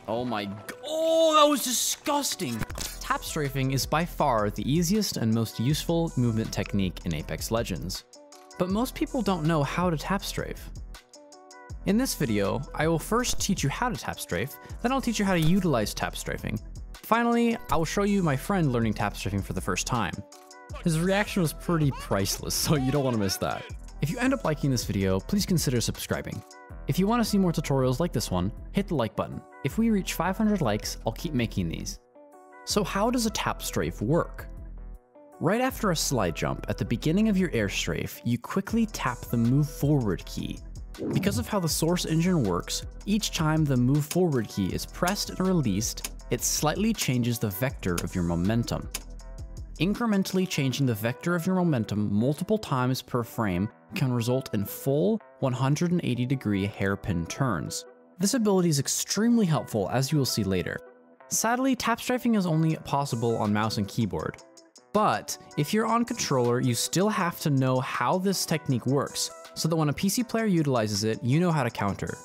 Oh my, oh, that was disgusting. Tap-strafing is by far the easiest and most useful movement technique in Apex Legends. But most people don't know how to tap-strafe. In this video, I will first teach you how to tap-strafe, then I'll teach you how to utilize tap-strafing. Finally, I will show you my friend learning tap-strafing for the first time. His reaction was pretty priceless, so you don't want to miss that. If you end up liking this video, please consider subscribing. If you want to see more tutorials like this one, hit the like button. If we reach 500 likes, I'll keep making these. So how does a tap-strafe work? Right after a slide jump at the beginning of your air strafe, you quickly tap the move forward key. Because of how the source engine works, each time the move forward key is pressed and released, it slightly changes the vector of your momentum. Incrementally changing the vector of your momentum multiple times per frame can result in full 180-degree hairpin turns. This ability is extremely helpful, as you will see later. Sadly, tap-strafing is only possible on mouse and keyboard. But if you're on controller, you still have to know how this technique works, so that when a PC player utilizes it, you know how to counter.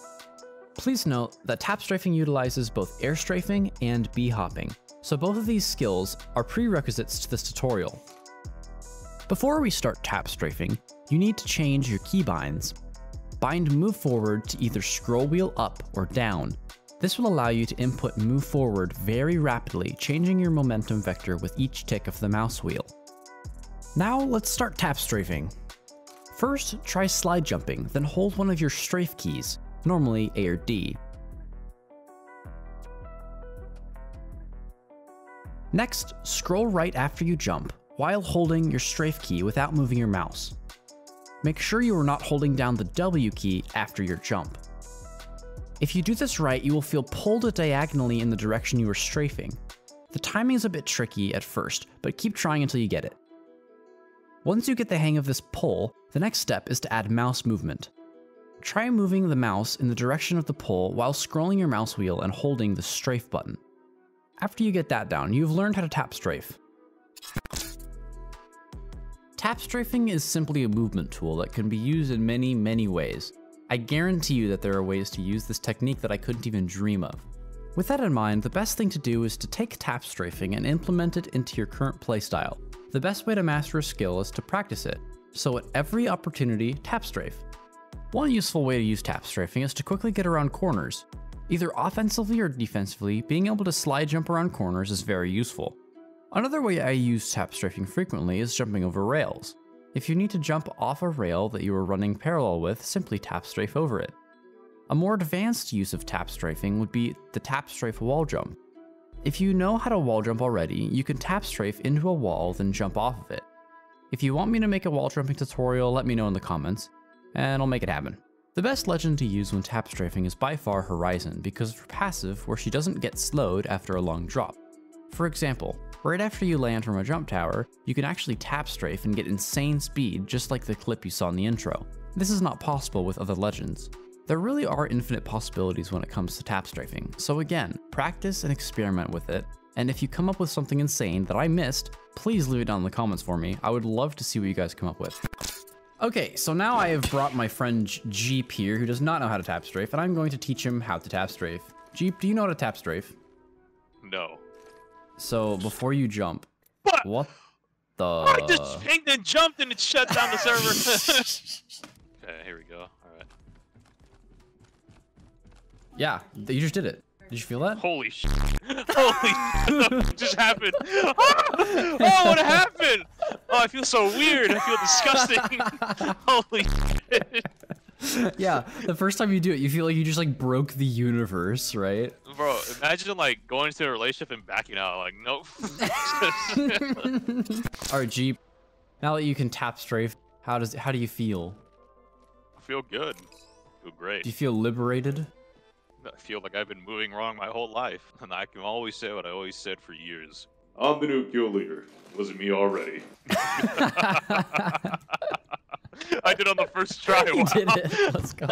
Please note that tap-strafing utilizes both air strafing and B-hopping, so both of these skills are prerequisites to this tutorial. Before we start tap-strafing, you need to change your keybinds. Bind move forward to either scroll wheel up or down. This will allow you to input move forward very rapidly, changing your momentum vector with each tick of the mouse wheel. Now let's start tap-strafing. First, try slide jumping, then hold one of your strafe keys, normally A or D. Next, scroll right after you jump, while holding your strafe key without moving your mouse. Make sure you are not holding down the W key after your jump. If you do this right, you will feel pulled diagonally in the direction you are strafing. The timing is a bit tricky at first, but keep trying until you get it. Once you get the hang of this pull, the next step is to add mouse movement. Try moving the mouse in the direction of the pull while scrolling your mouse wheel and holding the strafe button. After you get that down, you've learned how to tap-strafe. Tap-strafing is simply a movement tool that can be used in many ways. I guarantee you that there are ways to use this technique that I couldn't even dream of. With that in mind, the best thing to do is to take tap-strafing and implement it into your current playstyle. The best way to master a skill is to practice it, so at every opportunity, tap-strafe. One useful way to use tap-strafing is to quickly get around corners. Either offensively or defensively, being able to slide jump around corners is very useful. Another way I use tap-strafing frequently is jumping over rails. If you need to jump off a rail that you are running parallel with, simply tap-strafe over it. A more advanced use of tap-strafing would be the tap-strafe wall jump. If you know how to wall jump already, you can tap-strafe into a wall then jump off of it. If you want me to make a wall jumping tutorial, let me know in the comments, and I'll make it happen. The best legend to use when tap-strafing is by far Horizon because of her passive where she doesn't get slowed after a long drop. For example, right after you land from a jump tower, you can actually tap-strafe and get insane speed just like the clip you saw in the intro. This is not possible with other legends. There really are infinite possibilities when it comes to tap-strafing, so again, practice and experiment with it, and if you come up with something insane that I missed, please leave it down in the comments for me. I would love to see what you guys come up with. Okay, so now I have brought my friend Jeep here, who does not know how to tap-strafe, and I'm going to teach him how to tap-strafe. Jeep, do you know how to tap-strafe? No. So, before you jump, what the... I just pinged and jumped and it shut down the server. Okay, here we go. Alright. Yeah, you just did it. Did you feel that? Holy shit. Holy shit. What just happened? Oh, what happened? Oh, I feel so weird. I feel disgusting. Holy shit. Yeah, the first time you do it, you feel like you just like broke the universe, right? Bro, imagine like going into a relationship and backing out. Like, nope. Alright, Jeep. Now that you can tap-strafe, how do you feel? I feel good. I feel great. Do you feel liberated? I feel like I've been moving wrong my whole life, and I can always say what I always said for years. I'm the new kill leader. Wasn't me already. I did on the first try. You Wow. did it. Let's go.